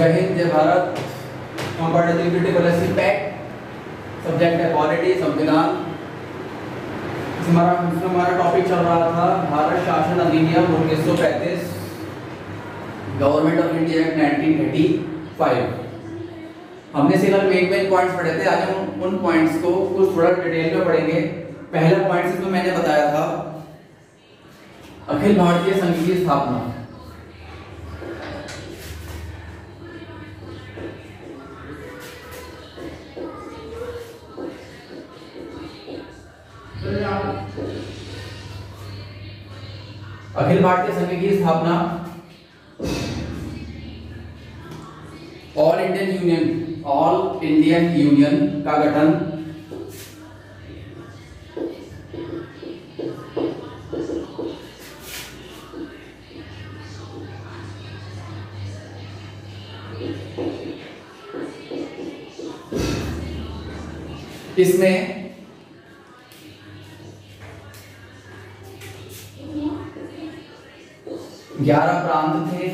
जय हिंद, जय Bharat. Compatibility triple SC pact, subject है पॉलिटी, संविधान। हमारा टॉपिक चल रहा था भारत शासन अधिनियम 1935, गवर्नमेंट ऑफ इंडिया एक्ट 1935। हमने सिर्फ मेन पॉइंट्स पढ़े थे। आज हम उन पॉइंट्स को कुछ थोड़ा डिटेल में पढ़ेंगे। पहला पॉइंट इसमें मैंने बताया था अखिल भारतीय संघ की स्थापना। अखिल भारतीय संघ की स्थापना, ऑल इंडियन यूनियन का गठन, इसमें 11 प्रांत थे,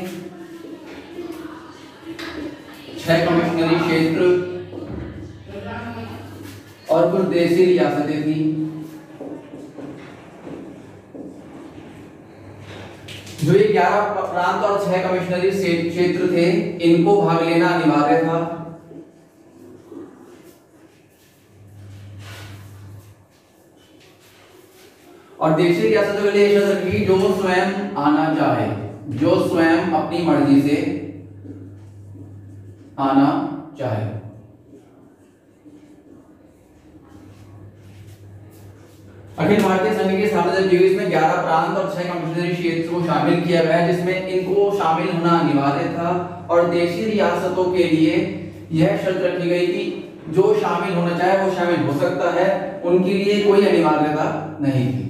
6 कमिश्नरी क्षेत्र और कुछ देशी रियासतें थी। जो ये 11 प्रांत और 6 कमिश्नरी क्षेत्र थे, इनको भाग लेना अनिवार्य था। और देशी रियासतों के लिए शर्त रखी जो स्वयं आना चाहे, जो स्वयं अपनी मर्जी से आना चाहे। अखिल भारतीय संघ की स्थापना जब हुई, इसमें 11 प्रांत और 6 कमिश्नरी क्षेत्र को शामिल किया गया, जिसमें इनको शामिल होना अनिवार्य था। और देशी रियासतों के लिए यह शर्त रखी गई कि जो शामिल होना चाहे वो शामिल हो सकता है, उनके लिए कोई अनिवार्यता नहीं थी।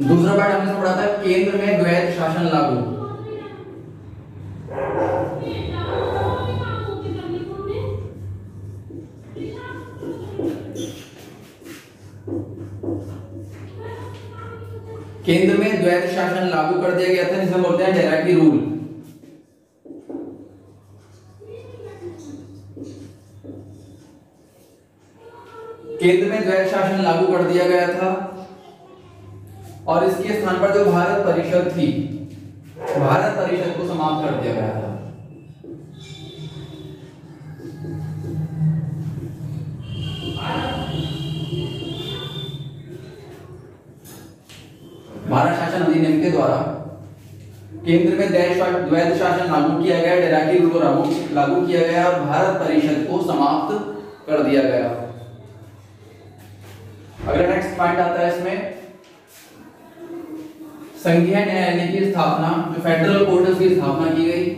दूसरा पार्ट हमने पढ़ा था केंद्र में द्वैध शासन लागू। केंद्र में द्वैध शासन लागू कर दिया गया था, जिसे बोलते हैं डेराकी रूल। केंद्र में द्वैध शासन लागू कर दिया गया था और इसके स्थान पर जो भारत परिषद थी, भारत परिषद को समाप्त कर दिया गया था। भारत शासन अधिनियम के द्वारा केंद्र में द्वैध शासन लागू किया गया, डेराकी रूल को लागू किया गया और भारत परिषद को समाप्त कर दिया गया। अगला नेक्स्ट पॉइंट आता है इसमें संघीय न्यायालय की स्थापना, जो फेडरल कोर्ट की स्थापना की गई।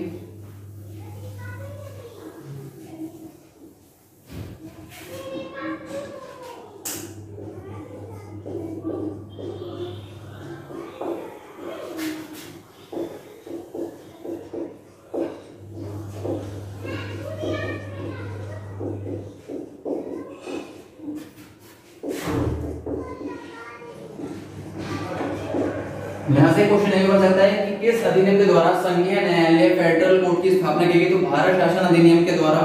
यहां से क्वेश्चन ये हो सकता है कि किस अधिनियम के द्वारा संघीय न्यायालय फेडरल कोर्ट की स्थापना की गई। तो भारत शासन अधिनियम के द्वारा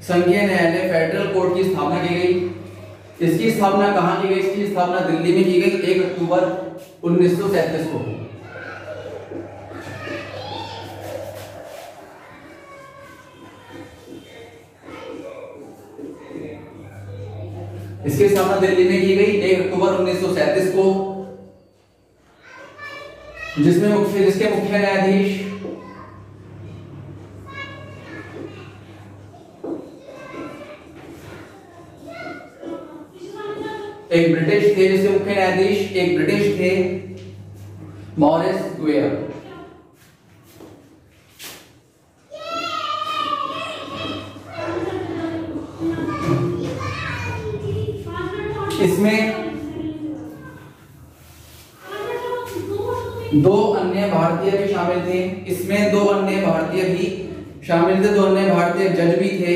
संघीय न्यायालय फेडरल कोर्ट की स्थापना की गई। इसकी स्थापना कहां की गई? इसकी स्थापना दिल्ली में की गई 1 अक्टूबर 1937 को। इसकी स्थापना दिल्ली में की गई 1 अक्टूबर 1937 को, जिसके मुख्य न्यायाधीश एक ब्रिटिश थे, जिसके मुख्य न्यायाधीश एक ब्रिटिश थे, मॉरिस गुएयर। इसमें 2 अन्य भारतीय भी शामिल थे। इसमें 2 अन्य भारतीय भी शामिल थे, 2 अन्य भारतीय जज भी थे।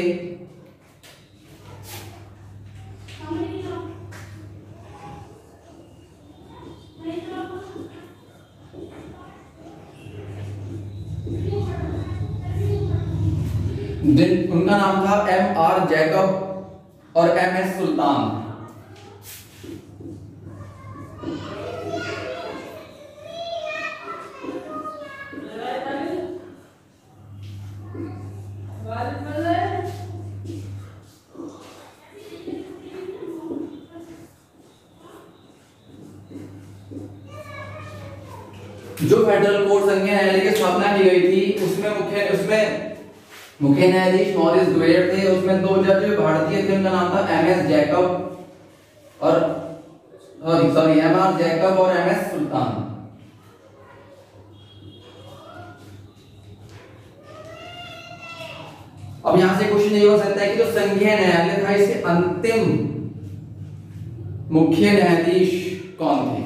उनका नाम था M.R. जैकब और M.S. सुल्तान। जो फेडरल कोर्ट संघीय न्यायालय की स्थापना की गई थी उसमें मुख्य न्यायाधीश मॉरिस ग्वेयर थे। उसमें 2 जज भारतीय थे, उनका नाम था M.R. जैकब और M.S. सुल्तान। अब यहां से क्वेश्चन ये हो सकता है कि जो संघीय न्यायालय था इसके अंतिम मुख्य न्यायाधीश कौन थे?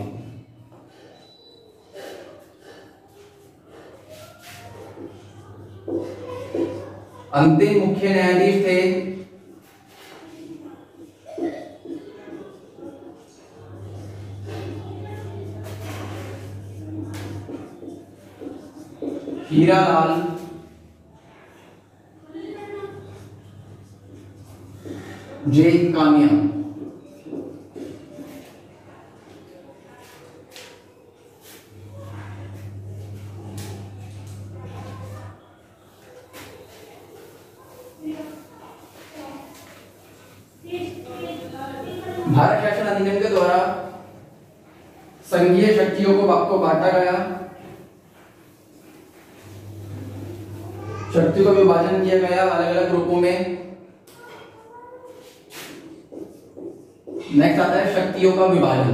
अंतिम मुख्य न्यायाधीश थे हीरालाल जे कानिया। भारत शासन अधिनियम के द्वारा संघीय शक्तियों को बांटा गया, शक्तियों का विभाजन किया गया अलग अलग ग्रुपों में। नेक्स्ट आता है शक्तियों का विभाजन।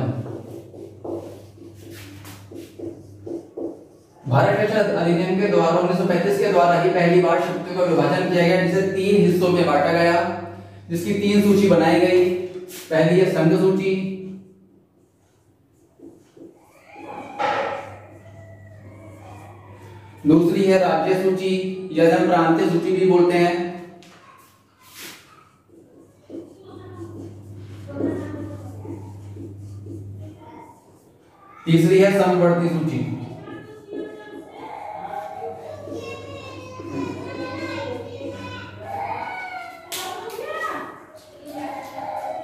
भारत शासन अधिनियम के द्वारा 1935 के द्वारा ही पहली बार शक्तियों का विभाजन किया गया, जिसे 3 हिस्सों में बांटा गया, जिसकी 3 सूची बनाई गई। पहली है संघ सूची, दूसरी है राज्य सूची या हम प्रांतीय सूची भी बोलते हैं, तीसरी है समवर्ती सूची।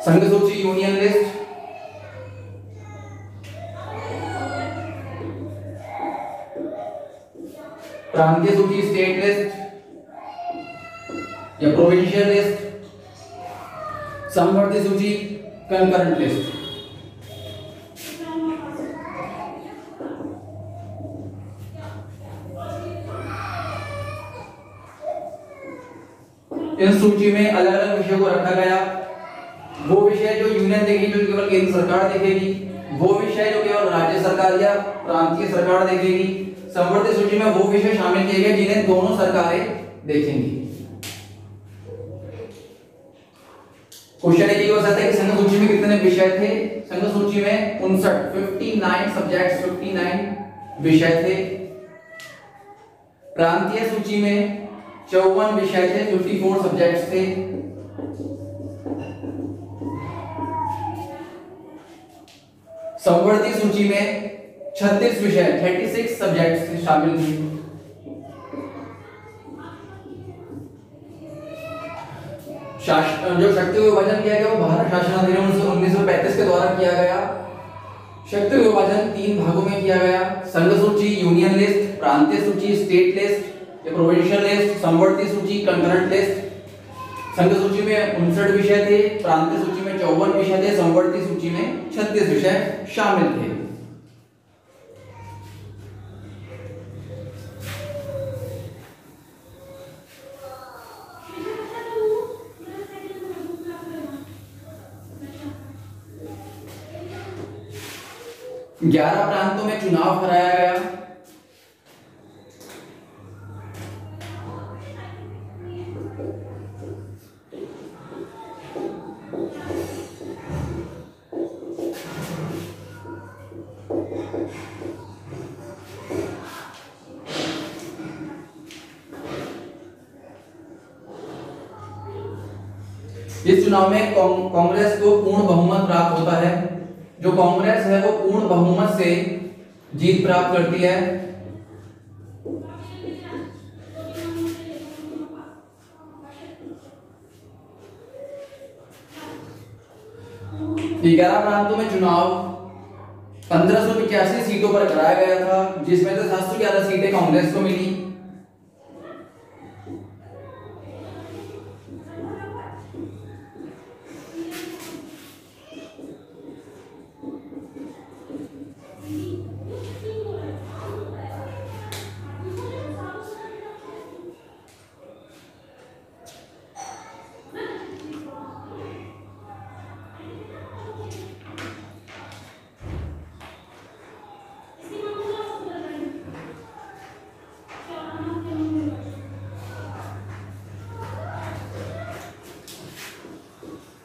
संघ सूची यूनियन लिस्ट, प्रांतीय सूची स्टेट लिस्ट या प्रोविंशियल लिस्ट, समवर्ती सूची कंकरेंट लिस्ट। इस सूची में अलग अलग विषयों को रखा गया। वो विषय जो यूनियन देखेगी, जो केवल केंद्र सरकार देखेगी, वो विषय जो केवल राज्य सरकार या प्रांतीय सरकार देखेगी। समवर्ती सूची में वो विषय शामिल किए गए जिन्हें दोनों सरकारें देखेंगी। क्वेश्चन ये हो सकता है कि संघ सूची में कितने विषय थे? संघ सूची में 59 सब्जेक्ट्स, 59 विषय थे। प्रांतीय सूची में 54 विषय थे, 54 सब्जेक्ट्स थे। समवर्ती सूची में 36 विषय, 36 सब्जेक्ट्स शामिल थे। जो शक्ति विभाजन किया गया वो भारत शासन अधिनियम 1935 के द्वारा किया गया। शक्ति विभाजन 3 भागों में किया गया। संघ सूची यूनियन लिस्ट, प्रांतीय सूची स्टेट लिस्ट या प्रोविंशियल लिस्ट, समवर्ती सूची कंकरेंट लिस्ट। संघ सूची में 59 विषय थे, प्रांतीय सूची में 54 विषय थे, समवर्ती सूची में 36 विषय शामिल थे। ग्यारह प्रांतों में चुनाव कराया गया। इस चुनाव में कांग्रेस को पूर्ण बहुमत प्राप्त होता है। जो कांग्रेस है वो पूर्ण बहुमत से जीत प्राप्त करती है। 11 प्रांतों में चुनाव 1585 सीटों पर कराया गया था, जिसमें से 711 सीटें कांग्रेस को मिली।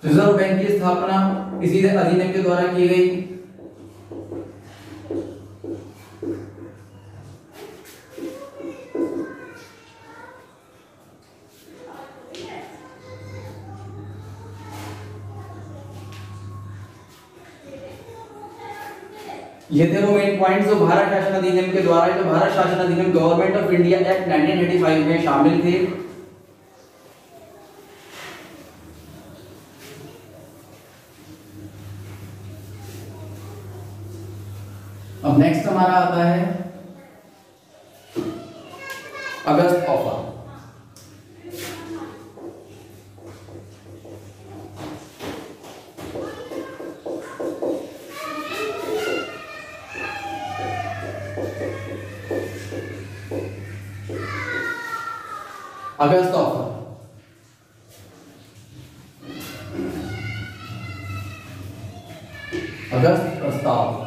रिजर्व बैंक की स्थापना किसी अधिनियम के द्वारा की गई। ये थे वो मेन पॉइंट्स जो भारत शासन अधिनियम के द्वारा, जो भारत शासन अधिनियम गवर्नमेंट ऑफ इंडिया एक्ट 1985 में शामिल थे। अब नेक्स्ट हमारा आता है अगस्त ऑफर। अगस्त ऑफर अगस्त प्रस्ताव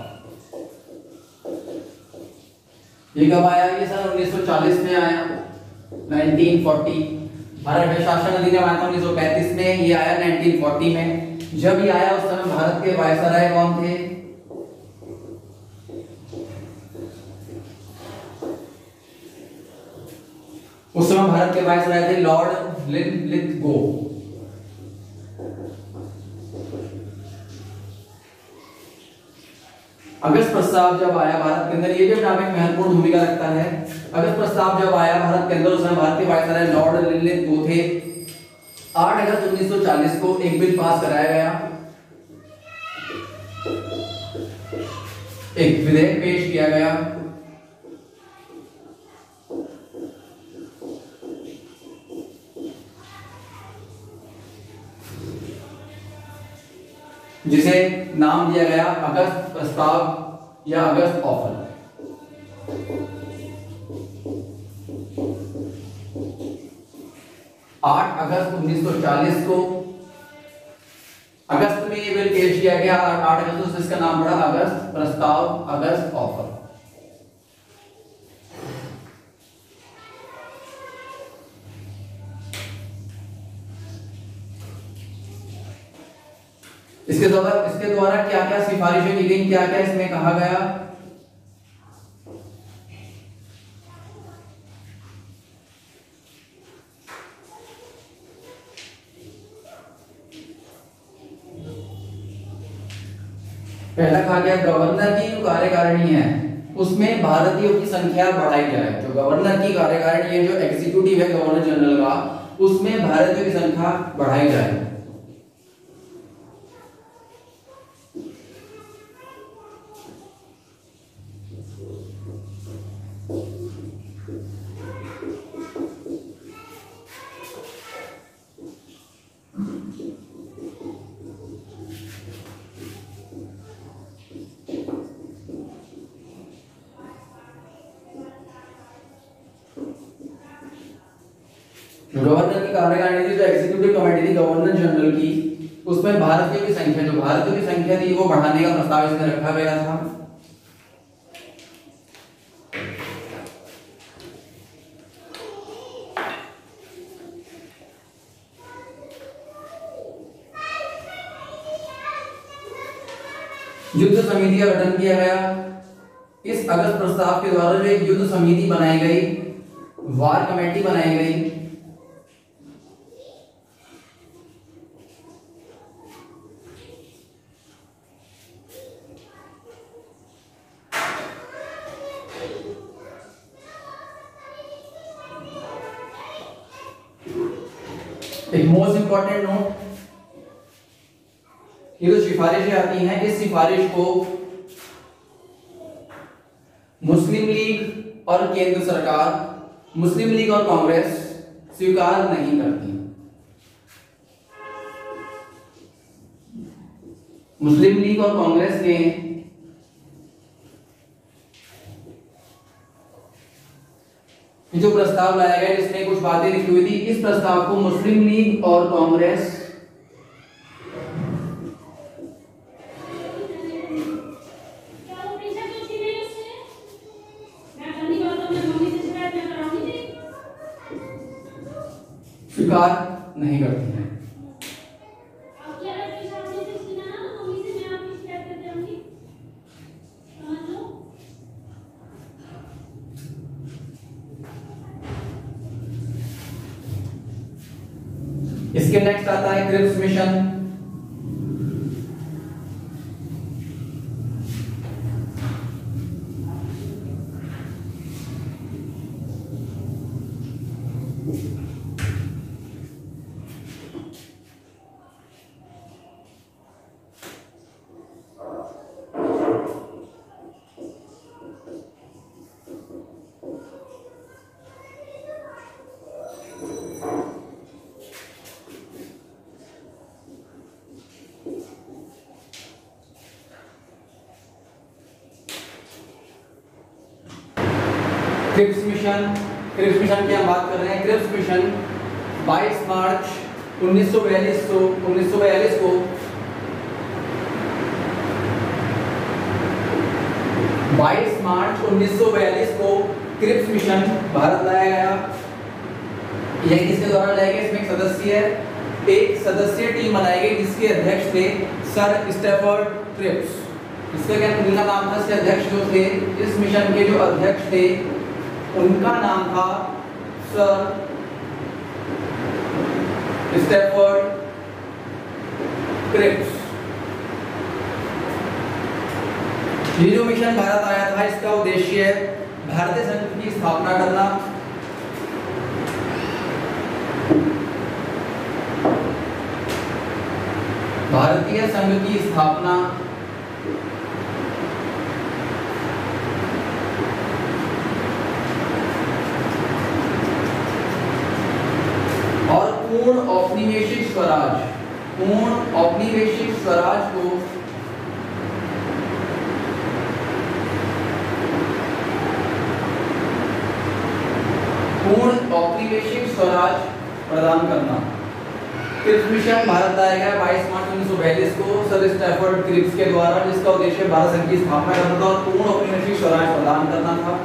ये कब आया? ये सन 1940 में आया, 1940। भारत शासन अधिनियम आया था 1935 में, ये आया 1940 में। जब ये आया उस समय भारत के वायसराय कौन थे? उस समय भारत के वायसराय थे लॉर्ड लिनलिथगो। अगस्त प्रस्ताव जब आया भारत के अंदर, ये भी टॉपिक महत्वपूर्ण भूमिका रखता है। अगस्त प्रस्ताव जब आया भारत के अंदर, उस समय भारत के वायसराय लॉर्ड लिनलिथगो थे। 8 अगस्त 1940 को एक बिल पास कराया गया, एक विधेयक पेश किया गया जिसे नाम दिया गया अगस्त प्रस्ताव या अगस्त ऑफर। आठ अगस्त 1940 को अगस्त में ये बिल पेश किया गया। 8 अगस्त को इसका नाम पड़ा अगस्त प्रस्ताव, अगस्त ऑफर। इसके द्वारा क्या क्या सिफारिशें की गई, क्या क्या इसमें कहा गया? पहला कहा गया गवर्नर की जो कार्यकारिणी है उसमें भारतीयों की संख्या बढ़ाई जाए। जो गवर्नर की कार्यकारिणी है, जो एग्जीक्यूटिव है गवर्नर जनरल का, उसमें भारतीयों की संख्या बढ़ाई जाए। गवर्नर की कार्यकारिणी थी, जो एग्जीक्यूटिव कमेटी थी गवर्नर जनरल की, उसमें भारतीयों की संख्या थी वो बढ़ाने का प्रस्ताव इसमें रखा गया था। युद्ध समिति का गठन किया गया। इस अगस्त प्रस्ताव के द्वारा जो एक युद्ध समिति बनाई गई, वार कमेटी बनाई गई, एक मोस्ट इंपॉर्टेंट नोट, ये जो सिफारिशें आती हैं, इस सिफारिश को मुस्लिम लीग और केंद्र सरकार, मुस्लिम लीग और कांग्रेस स्वीकार नहीं करती। मुस्लिम लीग और कांग्रेस ने जो प्रस्ताव लाया गया जिसमें कुछ बातें लिखी हुई थी, इस प्रस्ताव को मुस्लिम लीग और कांग्रेस स्वीकार नहीं करती है। इसके नेक्स्ट आता है क्रिप्स मिशन। क्रिप्स मिशन की हम बात कर रहे हैं। क्रिप्स मिशन 22 मार्च 1942 को 22 मार्च 1942 को क्रिप्स मिशन भारत लाया गया। यह किसके द्वारा लाया गया? इसमें एक सदस्यीय टीम बनाई गई जिसके अध्यक्ष थे सर स्टैफर्ड क्रिप्स। इसका क्या नाम था? इसके अध्यक्ष जो थे, इस मिशन के जो अध्यक्ष थे उनका नाम था सर स्टैफर्ड क्रिप्स। ये जो मिशन भारत आया था, इसका उद्देश्य भारतीय संघ की स्थापना करना, भारतीय संघ की स्थापना और पूर्ण औपनिवेशिक स्वराज को पूर्ण औपनिवेशिक स्वराज प्रदान करना। क्रिप्स मिशन भारत लाया गया 22 मार्च 1942 को सर स्टैफर्ड क्रिप्स के द्वारा, जिसका उद्देश्य भारत संघ की स्थापना करना था और पूर्ण औपनिवेशिक स्वराज प्रदान करना था।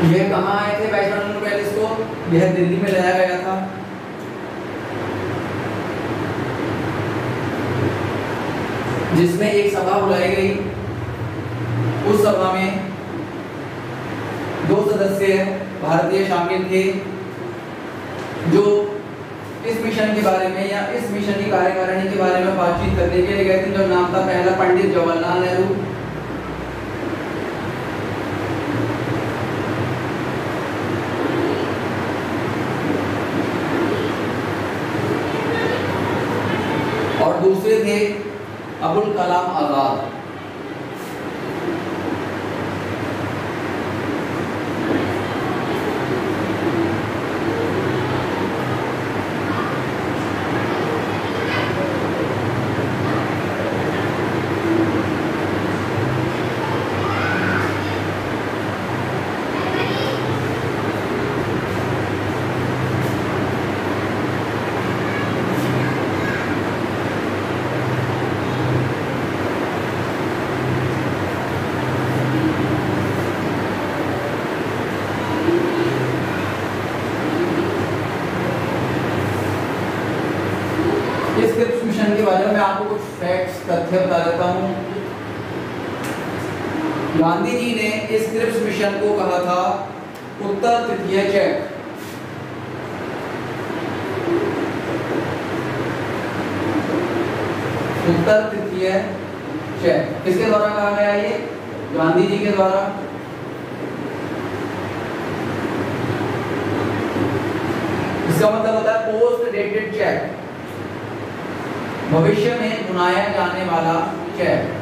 यह कहाँ आए थे 22 मार्च 1942 को? यह दिल्ली में लाया गया था। जिसमें एक सभा बुलाई गई। उस सभा में 2 सदस्य भारतीय शामिल थे जो इस मिशन के बारे में या इस मिशन की कार्यकारिणी के बारे में बातचीत करने के लिए गए थे। जो नाम था, पहला पंडित जवाहरलाल नेहरू, और दूसरे थे अबुल कलाम आजाद। के बारे में आपको कुछ फैक्ट्स तथ्य बता देता हूं। गांधी जी ने इस क्रिप्स मिशन को कहा था उत्तर तृतीय चेक। उत्तर तृतीय चेक किसके द्वारा कहा गया? ये गांधी जी के द्वारा। इसका मतलब होता है पोस्ट डेटेड चेक, भविष्य में बुनाया जाने वाला चेक।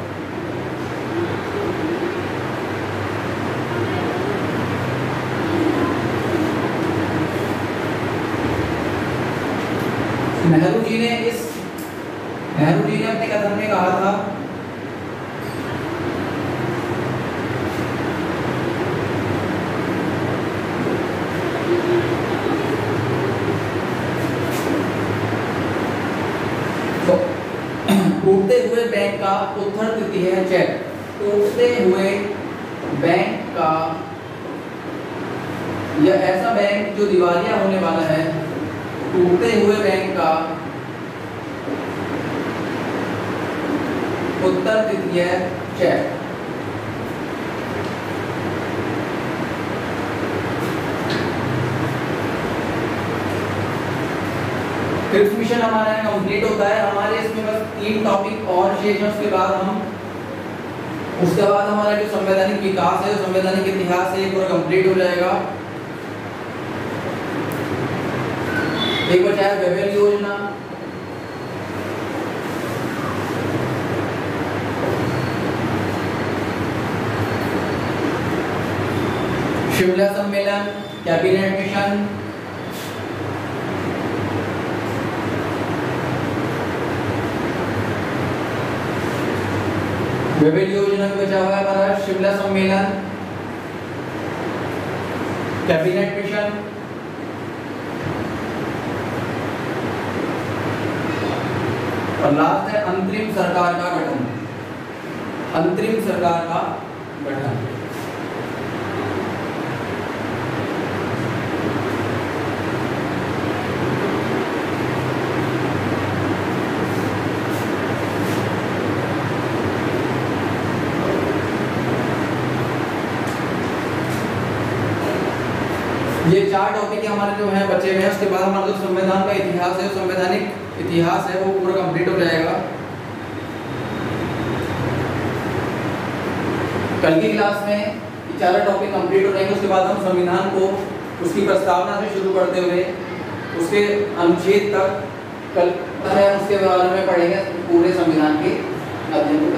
नेहरू जी ने अपने कथन में कहा था टूटते हुए बैंक का उत्तर तृतीय चेक, टूटते हुए बैंक का या ऐसा बैंक जो दिवालिया होने वाला है, टूटते हुए बैंक का उत्तर तृतीय चेक। फिफ्थ मिशन हमारा कंप्लीट होता है। हमारे इसमें बस 3 टॉपिक और शेष हैं। उसके बाद हमारा जो संवैधानिक विकास है, संवैधानिक इतिहास है, पूरा कंप्लीट हो जाएगा। एक बचा है वेवेल योजना, शिमला सम्मेलन, कैबिनेट मिशन, वेवेल योजना में बचा हुआ है हमारा शिमला सम्मेलन, कैबिनेट मिशन, और लास्ट है अंतरिम सरकार का गठन। अंतरिम सरकार का गठन। ये 4 टॉपिक हमारे जो हैं बचे हुए हैं। उसके बाद हमारा जो संविधान का इतिहास है, संवैधानिक इतिहास है, वो पूरा कंप्लीट हो जाएगा। कल की क्लास में ये 4 टॉपिक कंप्लीट हो जाएंगे। उसके बाद हम संविधान को उसकी प्रस्तावना से शुरू करते हुए उसके अनुच्छेद तक कल उसके बारे में पढ़ेंगे, पूरे संविधान के अध्ययन।